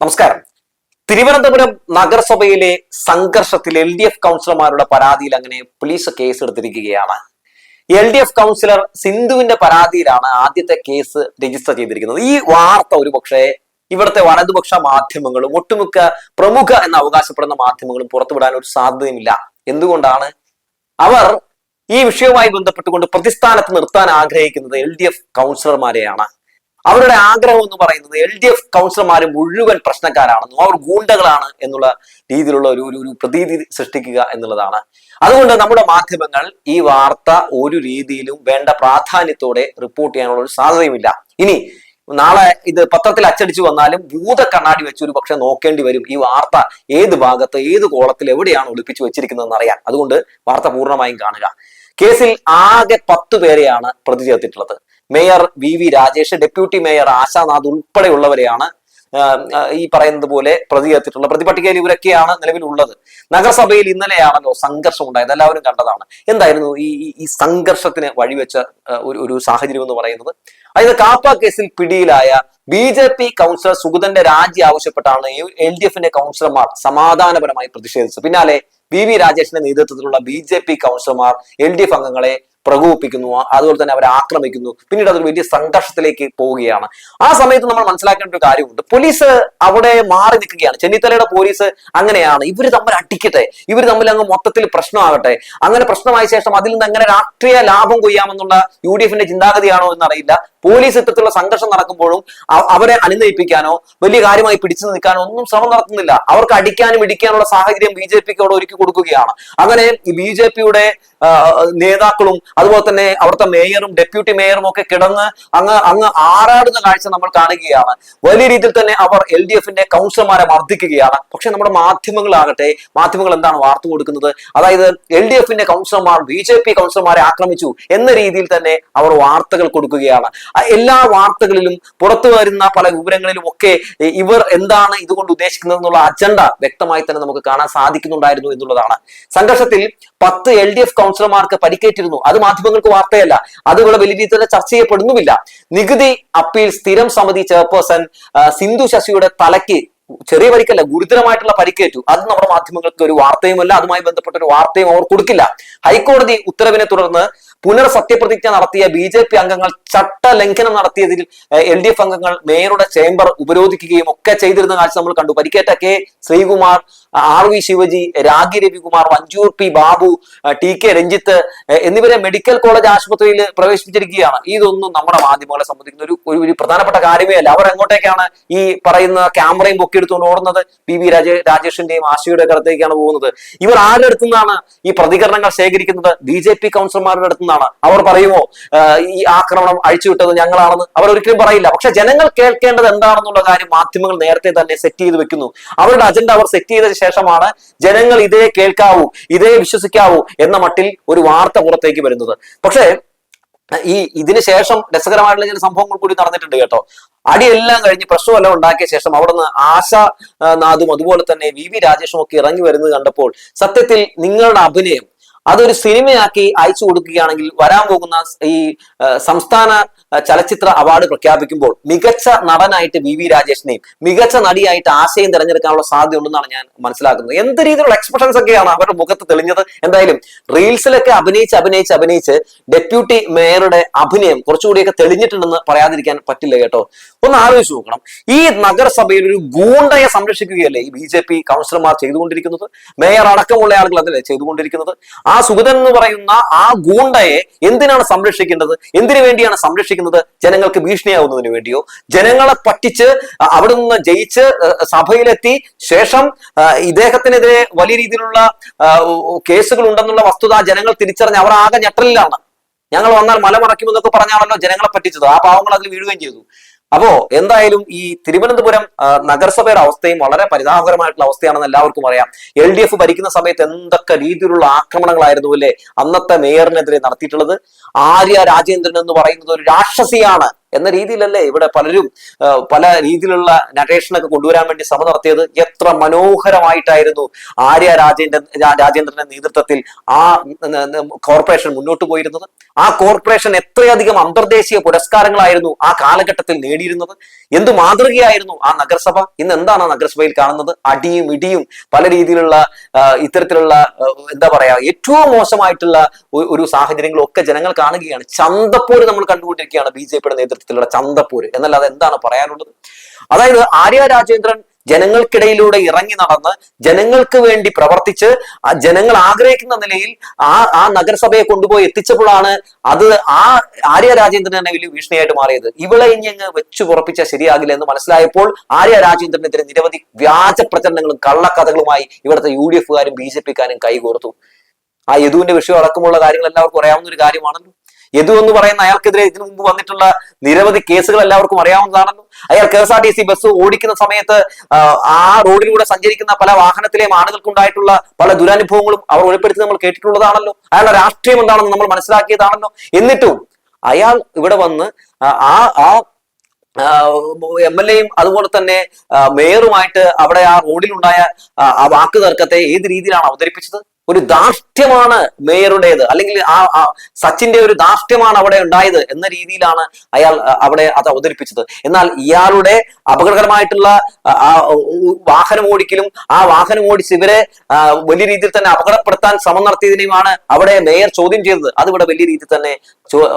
നമസ്കാരം. തിരുവനന്തപുരം നഗരസഭയിലെ സംഘർഷത്തിൽ LDF കൗൺസിലർമാരുടെ പരാതിയിൽ അങ്ങനെ പോലീസ് കേസ് എടുത്തിരിക്കുകയാണ്. LDF കൗൺസിലർ സിന്ധുവിന്റെ പരാതിയിലാണ് ആദ്യത്തെ കേസ് രജിസ്റ്റർ ചെയ്തിരിക്കുന്നത്. ഈ വാർത്ത ഒരുപക്ഷെ ഇവിടുത്തെ വലതുപക്ഷ മാധ്യമങ്ങളും ഒട്ടുമിക്ക പ്രമുഖ എന്ന് അവകാശപ്പെടുന്ന മാധ്യമങ്ങളും പുറത്തുവിടാൻ ഒരു സാധ്യതയുമില്ല. എന്തുകൊണ്ടാണ്? അവർ ഈ വിഷയവുമായി ബന്ധപ്പെട്ടുകൊണ്ട് പ്രതിസ്ഥാനത്ത് നിർത്താൻ ആഗ്രഹിക്കുന്നത് LDF കൗൺസിലർമാരെയാണ്. അവരുടെ ആഗ്രഹം എന്ന് പറയുന്നത് LDF കൗൺസിലർമാർ മുഴുവൻ പ്രശ്നക്കാരാണെന്നും അവർ ഗൂണ്ടകളാണ് എന്നുള്ള രീതിയിലുള്ള ഒരു പ്രതീതി സൃഷ്ടിക്കുക എന്നുള്ളതാണ്. അതുകൊണ്ട് നമ്മുടെ മാധ്യമങ്ങൾ ഈ വാർത്ത ഒരു രീതിയിലും വേണ്ട പ്രാധാന്യത്തോടെ റിപ്പോർട്ട് ചെയ്യാനുള്ള ഒരു സാധ്യതയുമില്ല. ഇനി നാളെ ഇത് പത്രത്തിൽ അച്ചടിച്ചു വന്നാലും ഭൂത കണ്ണാടി വെച്ച് ഒരു പക്ഷെ നോക്കേണ്ടി വരും ഈ വാർത്ത ഏത് ഭാഗത്ത് ഏത് കോളത്തിൽ എവിടെയാണ് ഒളിപ്പിച്ചു വെച്ചിരിക്കുന്നതെന്ന് അറിയാൻ. അതുകൊണ്ട് വാർത്ത പൂർണ്ണമായും കാണുക. കേസിൽ ആകെ 10 പേരെയാണ് പ്രതി ചേർത്തിട്ടുള്ളത്. Mayor VV Rajesh, deputy mayor Ashanath ഉൾപ്പെടെയുള്ളവരെയാണ് ഈ പറയുന്നത് പോലെ പ്രതി ചേർത്തിട്ടുള്ള പ്രതിപട്ടികയിൽ ഇവരൊക്കെയാണ് നിലവിലുള്ളത്. നഗരസഭയിൽ ഇന്നലെയാണല്ലോ സംഘർഷം ഉണ്ടായത്, എല്ലാവരും കണ്ടതാണ്. എന്തായിരുന്നു ഈ സംഘർഷത്തിന് വഴിവെച്ച ഒരു സാഹചര്യം എന്ന് പറയുന്നത്? അതായത് കാപ്പ കേസിൽ പിടിയിലായ BJP കൗൺസിലർ സുഗതന്റെ രാജി ആവശ്യപ്പെട്ടാണ് LDFന്റെ കൗൺസിലർമാർ സമാധാനപരമായി പ്രതിഷേധിച്ചത്. പിന്നാലെ VV രാജേഷിന്റെ നേതൃത്വത്തിലുള്ള BJP കൗൺസിലർമാർ LDF അംഗങ്ങളെ പ്രകോപിപ്പിക്കുന്നു, അതുപോലെ തന്നെ അവരെ ആക്രമിക്കുന്നു. പിന്നീട് അതൊരു വലിയ സംഘർഷത്തിലേക്ക് പോവുകയാണ്. ആ സമയത്ത് നമ്മൾ മനസ്സിലാക്കേണ്ട ഒരു കാര്യമുണ്ട്. പോലീസ് അവിടെ മാറി നിൽക്കുകയാണ്. ചെന്നിത്തലയുടെ പോലീസ് അങ്ങനെയാണ്. ഇവര് തമ്മിൽ അടിക്കട്ടെ, ഇവർ തമ്മിൽ അങ്ങ് മൊത്തത്തിൽ പ്രശ്നമാകട്ടെ. അങ്ങനെ പ്രശ്നമായ ശേഷം അതിൽ നിന്ന് എങ്ങനെ രാഷ്ട്രീയ ലാഭം കൊയ്യാമെന്നുള്ള UDFന്റെ ചിന്താഗതിയാണോ എന്നറിയില്ല. പോലീസ് ഇത്തരത്തിലുള്ള സംഘർഷം നടക്കുമ്പോഴും അവരെ അനുനയിപ്പിക്കാനോ വലിയ കാര്യമായി പിടിച്ചു നിൽക്കാനോ ഒന്നും ശ്രമം നടത്തുന്നില്ല. അവർക്ക് അടിക്കാനും ഇടിക്കാനുള്ള സാഹചര്യം BJPക്ക് അവിടെ ഒരുക്കി കൊടുക്കുകയാണ്. അങ്ങനെ BJPയുടെ നേതാക്കളും അതുപോലെ തന്നെ അവിടുത്തെ മേയറും ഡെപ്യൂട്ടി മേയറും ഒക്കെ കിടന്ന് അങ്ങ് ആറാടുന്ന കാഴ്ച നമ്മൾ കാണുകയാണ്. വലിയ രീതിയിൽ തന്നെ അവർ LDFന്റെ കൗൺസിലർമാരെ മർദ്ദിക്കുകയാണ്. പക്ഷെ നമ്മുടെ മാധ്യമങ്ങളാകട്ടെ, മാധ്യമങ്ങൾ എന്താണ് വാർത്ത കൊടുക്കുന്നത്? അതായത് LDFന്റെ കൗൺസിലർമാർ BJP കൗൺസിലർമാരെ ആക്രമിച്ചു എന്ന രീതിയിൽ തന്നെ അവർ വാർത്തകൾ കൊടുക്കുകയാണ്. എല്ലാ വാർത്തകളിലും പുറത്തു വരുന്ന പല വിവരങ്ങളിലും ഒക്കെ ഇവർ എന്താണ് ഇതുകൊണ്ട് ഉദ്ദേശിക്കുന്നത് എന്നുള്ള അജണ്ട വ്യക്തമായി തന്നെ നമുക്ക് കാണാൻ സാധിക്കുന്നുണ്ടായിരുന്നു എന്നുള്ളതാണ്. സംഘർഷത്തിൽ 10 LDF കൗൺസിലർമാർക്ക് പരിക്കേറ്റിരുന്നു. അത് മാധ്യമങ്ങൾക്ക് വാർത്തയല്ല, അതുപോലെ വലിയ രീതിയിൽ ചർച്ച ചെയ്യപ്പെടുന്നുമില്ല. നികുതി അപ്പീൽ സ്ഥിരം സമിതി ചെയർപേഴ്സൺ സിന്ധു ശശിയുടെ തലയ്ക്ക് ചെറിയ പരിക്കല്ല, ഗുരുതരമായിട്ടുള്ള പരിക്കേറ്റു. അത് നമ്മുടെ മാധ്യമങ്ങൾക്ക് ഒരു വാർത്തയുമല്ല, അതുമായി ബന്ധപ്പെട്ട ഒരു വാർത്തയും അവർ കൊടുക്കില്ല. ഹൈക്കോടതി ഉത്തരവിനെ തുടർന്ന് പുനർ സത്യപ്രതിജ്ഞ നടത്തിയ BJP അംഗങ്ങൾ ചട്ടലംഘനം നടത്തിയതിൽ LDF അംഗങ്ങൾ മേയറുടെ ചേംബർ ഉപരോധിക്കുകയും ഒക്കെ ചെയ്തിരുന്ന കാഴ്ച നമ്മൾ കണ്ടു. പരിക്കേറ്റ K Sreekumar, RV Shivaji, ragi Ravikumar, Vanchiyoor P Babu, TK Ranjith എന്നിവരെ മെഡിക്കൽ കോളേജ് ആശുപത്രിയിൽ പ്രവേശിപ്പിച്ചിരിക്കുകയാണ്. ഇതൊന്നും നമ്മുടെ മാധ്യമങ്ങളെ സംബന്ധിക്കുന്ന ഒരു പ്രധാനപ്പെട്ട കാര്യമേ അല്ല. അവർ എങ്ങോട്ടേക്കാണ് ഈ പറയുന്ന ക്യാമറയും പൊക്കി എടുത്തുകൊണ്ട് ഓടുന്നത്? VV രാജേഷിന്റെയും ആശയുടെ അടുത്തേക്കാണ് പോകുന്നത്. ഇവർ ആരുടെ അടുത്തു നിന്നാണ് ഈ പ്രതികരണങ്ങൾ ശേഖരിക്കുന്നത്? BJP കൗൺസിലർമാരുടെ അടുത്ത് നിന്നാണ്. അവർ പറയുമോ ഈ ആക്രമണം അഴിച്ചുവിട്ടത് ഞങ്ങളാണെന്ന്? അവർ ഒരിക്കലും പറയില്ല. പക്ഷെ ജനങ്ങൾ കേൾക്കേണ്ടത് എന്താണെന്നുള്ള കാര്യം മാധ്യമങ്ങൾ നേരത്തെ തന്നെ സെറ്റ് ചെയ്ത് വെക്കുന്നു. അവരുടെ അജണ്ട അവർ സെറ്റ് ചെയ്ത ശേഷമാണ് ജനങ്ങൾ ഇതേ കേൾക്കാവൂ, ഇതേ വിശ്വസിക്കാവൂ എന്ന മട്ടിൽ ഒരു വാർത്ത പുറത്തേക്ക് വരുന്നത്. പക്ഷേ ഇതിന് ശേഷം രസകരമായിട്ടുള്ള ചില സംഭവങ്ങൾ കൂടി നടന്നിട്ടുണ്ട് കേട്ടോ. അടിയെല്ലാം കഴിഞ്ഞ് പ്രശ്നമെല്ലാം ഉണ്ടാക്കിയ ശേഷം അവിടുന്ന് ആശാനാഥും അതുപോലെ തന്നെ VV രാജേഷും ഒക്കെ ഇറങ്ങി വരുന്നത് കണ്ടപ്പോൾ സത്യത്തിൽ നിങ്ങളുടെ അഭിനയം അതൊരു സിനിമയാക്കി അയച്ചു കൊടുക്കുകയാണെങ്കിൽ വരാൻ പോകുന്ന ഈ സംസ്ഥാന ചലച്ചിത്ര അവാർഡ് പ്രഖ്യാപിക്കുമ്പോൾ മികച്ച നടനായിട്ട് VV രാജേഷിനെയും മികച്ച നടിയായിട്ട് ആശയും തിരഞ്ഞെടുക്കാനുള്ള സാധ്യത ഉണ്ടെന്നാണ് ഞാൻ മനസ്സിലാക്കുന്നത്. എന്ത് രീതിയിലുള്ള എക്സ്പ്രഷൻസ് ഒക്കെയാണ് അവരുടെ മുഖത്ത് തെളിഞ്ഞത്. എന്തായാലും റീൽസിലൊക്കെ അഭിനയിച്ച് ഡെപ്യൂട്ടി മേയറുടെ അഭിനയം കുറച്ചുകൂടിയൊക്കെ തെളിഞ്ഞിട്ടുണ്ടെന്ന് പറയാതിരിക്കാൻ പറ്റില്ല കേട്ടോ. ഒന്ന് ആലോചിച്ച് നോക്കണം. ഈ നഗരസഭയിൽ ഒരു ഗൂണ്ടയെ സംരക്ഷിക്കുകയല്ലേ ഈ BJP കൗൺസിലർമാർ ചെയ്തുകൊണ്ടിരിക്കുന്നത്? മേയർ അടക്കമുള്ള ആളുകൾ അതല്ലേ ചെയ്തുകൊണ്ടിരിക്കുന്നത്? ആ സുഗതൻ എന്ന് പറയുന്ന ആ ഗൂണ്ടയെ എന്തിനാണ് സംരക്ഷിക്കേണ്ടത്? എന്തിനു വേണ്ടിയാണ് സംരക്ഷിക്കുന്നത്? ജനങ്ങൾക്ക് ഭീഷണിയാവുന്നതിന് വേണ്ടിയോ? ജനങ്ങളെ പറ്റിച്ച് അവിടെ നിന്ന് ജയിച്ച് സഭയിലെത്തി ശേഷം ഇദ്ദേഹത്തിനെതിരെ വലിയ രീതിയിലുള്ള കേസുകൾ ഉണ്ടെന്നുള്ള വസ്തുത ജനങ്ങൾ തിരിച്ചറിഞ്ഞ് അവർ ആകെ ഞെട്ടലിലാണ്. ഞങ്ങൾ വന്നാൽ മലമറയ്ക്കുമെന്നൊക്കെ പറഞ്ഞാണല്ലോ ജനങ്ങളെ പറ്റിച്ചത്. ആ പാവങ്ങൾ അതിൽ വീഴുകയും ചെയ്തു. അപ്പോ എന്തായാലും ഈ തിരുവനന്തപുരം നഗരസഭയുടെ അവസ്ഥയും വളരെ പരിതാപകരമായിട്ടുള്ള അവസ്ഥയാണെന്ന് എല്ലാവർക്കും അറിയാം. LDF ഭരിക്കുന്ന സമയത്ത് എന്തൊക്കെ രീതിയിലുള്ള ആക്രമണങ്ങളായിരുന്നു അല്ലേ അന്നത്തെ മേയറിനെതിരെ നടത്തിയിട്ടുള്ളത്. ആര്യ രാജേന്ദ്രൻ എന്ന് പറയുന്നത് ഒരു രാക്ഷസിയാണ്. എന്ന രീതിയിലല്ലേ ഇവിടെ പലരും പല രീതിയിലുള്ള നരേഷനൊക്കെ കൊണ്ടുവരാൻ വേണ്ടി ശ്രമം നടത്തിയത്. എത്ര മനോഹരമായിട്ടായിരുന്നു രാജേന്ദ്രന്റെ നേതൃത്വത്തിൽ ആ കോർപ്പറേഷൻ മുന്നോട്ട് പോയിരുന്നത്. ആ കോർപ്പറേഷൻ എത്രയധികം അന്തർദേശീയ പുരസ്കാരങ്ങളായിരുന്നു ആ കാലഘട്ടത്തിൽ നേടിയിരുന്നത്. എന്ത് മാതൃകയായിരുന്നു ആ നഗരസഭ. ഇന്ന് എന്താണ് ആ നഗരസഭയിൽ കാണുന്നത്? അടിയും ഇടിയും പല രീതിയിലുള്ള ഇത്തരത്തിലുള്ള എന്താ പറയാ ഏറ്റവും മോശമായിട്ടുള്ള ഒരു സാഹചര്യങ്ങളും ഒക്കെ ജനങ്ങൾ കാണുകയാണ്. ചന്തപ്പോര് നമ്മൾ കണ്ടുകൊണ്ടിരിക്കുകയാണ് BJPയുടെ നേതൃത്വത്തിലുള്ള ചന്തപ്പോര്. എന്നല്ലാതെ എന്താണ് പറയാനുള്ളത്? അതായത് ആര്യ രാജേന്ദ്രൻ ജനങ്ങൾക്കിടയിലൂടെ ഇറങ്ങി നടന്ന് ജനങ്ങൾക്ക് വേണ്ടി പ്രവർത്തിച്ച് ജനങ്ങൾ ആഗ്രഹിക്കുന്ന നിലയിൽ ആ നഗരസഭയെ കൊണ്ടുപോയി എത്തിച്ചപ്പോഴാണ് അത് ആ ആര്യ രാജേന്ദ്രൻ തന്നെ വലിയ ഭീഷണിയായിട്ട് മാറിയത്. ഇവളെ ഇനി അങ്ങ് വെച്ചു പുറപ്പിച്ചാൽ ശരിയാകില്ല എന്ന് മനസ്സിലായപ്പോൾ ആര്യ രാജേന്ദ്രനെതിരെ നിരവധി വ്യാജ പ്രചരണങ്ങളും കള്ളക്കഥകളുമായി ഇവിടുത്തെ UDFകാരും BJPക്കാരും കൈകോർത്തു. ആ യദുവിന്റെ വിഷയം അടക്കമുള്ള കാര്യങ്ങൾ എല്ലാവർക്കും അറിയാവുന്ന ഒരു കാര്യമാണല്ലോ. യദു എന്ന് പറയുന്ന അയാൾക്കെതിരെ ഇതിനു മുമ്പ് വന്നിട്ടുള്ള നിരവധി കേസുകൾ എല്ലാവർക്കും അറിയാവുന്നതാണല്ലോ. അയാൾ KSRTC ബസ് ഓടിക്കുന്ന സമയത്ത് ആ റോഡിലൂടെ സഞ്ചരിക്കുന്ന പല വാഹനത്തിലെയും ആളുകൾക്കുണ്ടായിട്ടുള്ള പല ദുരനുഭവങ്ങളും അവർ വെളിപ്പെടുത്തി നമ്മൾ കേട്ടിട്ടുള്ളതാണല്ലോ. അയാളുടെ രാഷ്ട്രീയം എന്താണെന്ന് നമ്മൾ മനസ്സിലാക്കിയതാണല്ലോ. എന്നിട്ടും അയാൾ ഇവിടെ വന്ന് ആ MLAയും അതുപോലെ തന്നെ മേയറുമായിട്ട് അവിടെ ആ റോഡിലുണ്ടായ ആ വാക്ക് തർക്കത്തെ ഏത് രീതിയിലാണ് അവതരിപ്പിച്ചത്? ഒരു ധാർഷ്ട്യമാണ് മേയറുടേത്, അല്ലെങ്കിൽ ആ സച്ചിന്റെ ഒരു ധാർഷ്ട്യമാണ് അവിടെ ഉണ്ടായത് എന്ന രീതിയിലാണ് അയാൾ അവിടെ അത് അവതരിപ്പിച്ചത്. എന്നാൽ ഇയാളുടെ അപകടകരമായിട്ടുള്ള വാഹനം ഓടിക്കലും ആ വാഹനം ഓടിച്ച് ഇവരെ വലിയ രീതിയിൽ തന്നെ അപകടപ്പെടുത്താൻ ശ്രമം നടത്തിയതിനെയുമാണ് അവിടെ മേയർ ചോദ്യം ചെയ്തത്. അത് ഇവിടെ വലിയ രീതിയിൽ തന്നെ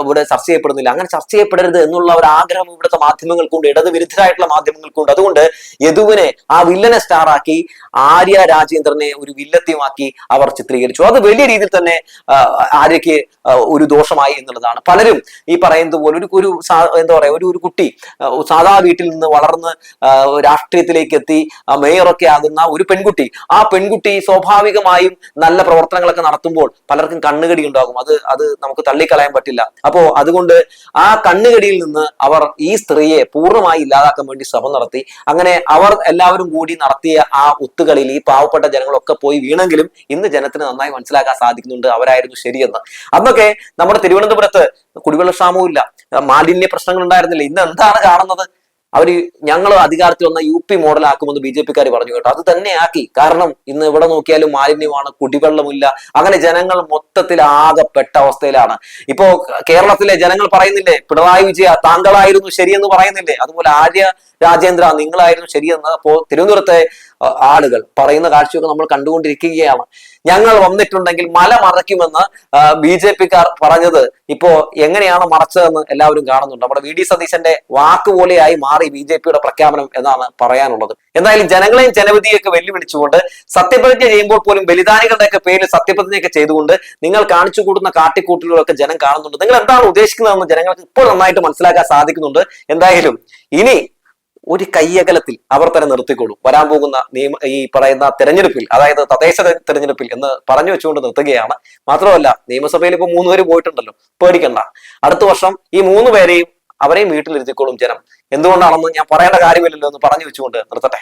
ഇവിടെ ചർച്ച ചെയ്യപ്പെടുന്നില്ല. അങ്ങനെ ചർച്ച ചെയ്യപ്പെടരുത് എന്നുള്ള ഒരു ആഗ്രഹം ഇവിടുത്തെ മാധ്യമങ്ങൾക്കുണ്ട്, ഇടതുവിരുദ്ധരായിട്ടുള്ള മാധ്യമങ്ങൾക്കുണ്ട്. അതുകൊണ്ട് യദുവിനെ ആ വില്ലനെ സ്റ്റാറാക്കി ആര്യ രാജേന്ദ്രനെ ഒരു വില്ലത്യമാക്കി അവർ ചിത്രീകരിച്ചു. അത് വലിയ രീതിയിൽ തന്നെ ആര്യയ്ക്ക് ഒരു ദോഷമായി എന്നുള്ളതാണ്. പലരും ഈ പറയുന്നത് പോലെ ഒരു എന്താ പറയാ ഒരു കുട്ടി സാധാ വീട്ടിൽ നിന്ന് വളർന്ന് രാഷ്ട്രീയത്തിലേക്ക് എത്തി മേയറൊക്കെ ആകുന്ന ഒരു പെൺകുട്ടി, ആ പെൺകുട്ടി സ്വാഭാവികമായും നല്ല പ്രവർത്തനങ്ങളൊക്കെ നടത്തുമ്പോൾ പലർക്കും കണ്ണുകടി ഉണ്ടാകും. അത് നമുക്ക് തള്ളിക്കളയാൻ പറ്റില്ല. അപ്പോ അതുകൊണ്ട് ആ കണ്ണുകടിയിൽ നിന്ന് അവർ ഈ സ്ത്രീയെ പൂർണ്ണമായി ഇല്ലാതാക്കാൻ വേണ്ടി ശ്രമം നടത്തി. അങ്ങനെ അവർ എല്ലാവരും കൂടി നടത്തിയ ആ ഒത്തുകളിൽ ഈ പാവപ്പെട്ട ജനങ്ങളൊക്കെ പോയി വീണെങ്കിലും ഇന്ന് ജനത്തിന് നന്നായി മനസ്സിലാക്കാൻ സാധിക്കുന്നുണ്ട് അവരായിരുന്നു ശരിയെന്ന്. അന്നൊക്കെ നമ്മുടെ തിരുവനന്തപുരത്ത് കുടിവെള്ളക്ഷാമവും ഇല്ല, മാലിന്യ പ്രശ്നങ്ങൾ ഉണ്ടായിരുന്നില്ല. ഇന്ന് എന്താണ് കാണുന്നത്? ഞങ്ങൾ അധികാരത്തിൽ വന്ന UP മോഡലാക്കുമെന്ന് BJPക്കാർ പറഞ്ഞു കേട്ടോ. അത് തന്നെ ആക്കി. കാരണം ഇന്ന് എവിടെ നോക്കിയാലും മാലിന്യമാണ്, കുടിവെള്ളമില്ല. അങ്ങനെ ജനങ്ങൾ മൊത്തത്തിൽ ആകെപ്പെട്ട അവസ്ഥയിലാണ്. ഇപ്പോ കേരളത്തിലെ ജനങ്ങൾ പറയുന്നില്ലേ, പിണറായി വിജയ താങ്കളായിരുന്നു ശരിയെന്ന് പറയുന്നില്ലേ? അതുപോലെ ആര്യ രാജേന്ദ്ര നിങ്ങളായിരുന്നു ശരിയെന്ന് അപ്പോ തിരുവനന്തപുരത്തെ ആളുകൾ പറയുന്ന കാഴ്ചയൊക്കെ നമ്മൾ കണ്ടുകൊണ്ടിരിക്കുകയാണ്. ഞങ്ങൾ വന്നിട്ടുണ്ടെങ്കിൽ മല മറയ്ക്കുമെന്ന് BJPക്കാർ പറഞ്ഞത് ഇപ്പോ എങ്ങനെയാണ് മറച്ചതെന്ന് എല്ലാവരും കാണുന്നുണ്ട്. നമ്മുടെ VD സതീശന്റെ വാക്കുപോലെയായി മാറി BJPയുടെ പ്രഖ്യാപനം എന്നാണ് പറയാനുള്ളത്. എന്തായാലും ജനങ്ങളെയും ജനവിധിയൊക്കെ വെല്ലുവിളിച്ചുകൊണ്ട് സത്യപ്രതിജ്ഞ ചെയ്യുമ്പോൾ പോലും ബലിദാനികളുടെയൊക്കെ പേരിൽ സത്യപ്രതിജ്ഞയൊക്കെ ചെയ്തുകൊണ്ട് നിങ്ങൾ കാണിച്ചു കൂടുന്ന കാട്ടിക്കൂട്ടലുകളൊക്കെ ജനം കാണുന്നുണ്ട്. നിങ്ങൾ എന്താണ് ഉദ്ദേശിക്കുന്നതെന്ന് ജനങ്ങൾക്ക് ഇപ്പോൾ നന്നായിട്ട് മനസ്സിലാക്കാൻ സാധിക്കുന്നുണ്ട്. എന്തായാലും ഇനി ഒരു കയ്യകലത്തിൽ അവർ തന്നെ നിർത്തിക്കൊള്ളും. വരാൻ പോകുന്ന ഈ പറയുന്ന തെരഞ്ഞെടുപ്പിൽ, അതായത് തദ്ദേശ തെരഞ്ഞെടുപ്പിൽ എന്ന് പറഞ്ഞു വെച്ചുകൊണ്ട് നിർത്തുകയാണ്. മാത്രമല്ല നിയമസഭയിൽ ഇപ്പൊ 3 പേര് പോയിട്ടുണ്ടല്ലോ, പേടിക്കണ്ട. അടുത്ത വർഷം ഈ 3 പേരെയും അവരെയും വീട്ടിലിരുത്തിക്കോളും ജനം. എന്തുകൊണ്ടാണെന്ന് ഞാൻ പറയേണ്ട കാര്യമില്ലല്ലോ എന്ന് പറഞ്ഞു വെച്ചുകൊണ്ട് നിർത്തട്ടെ.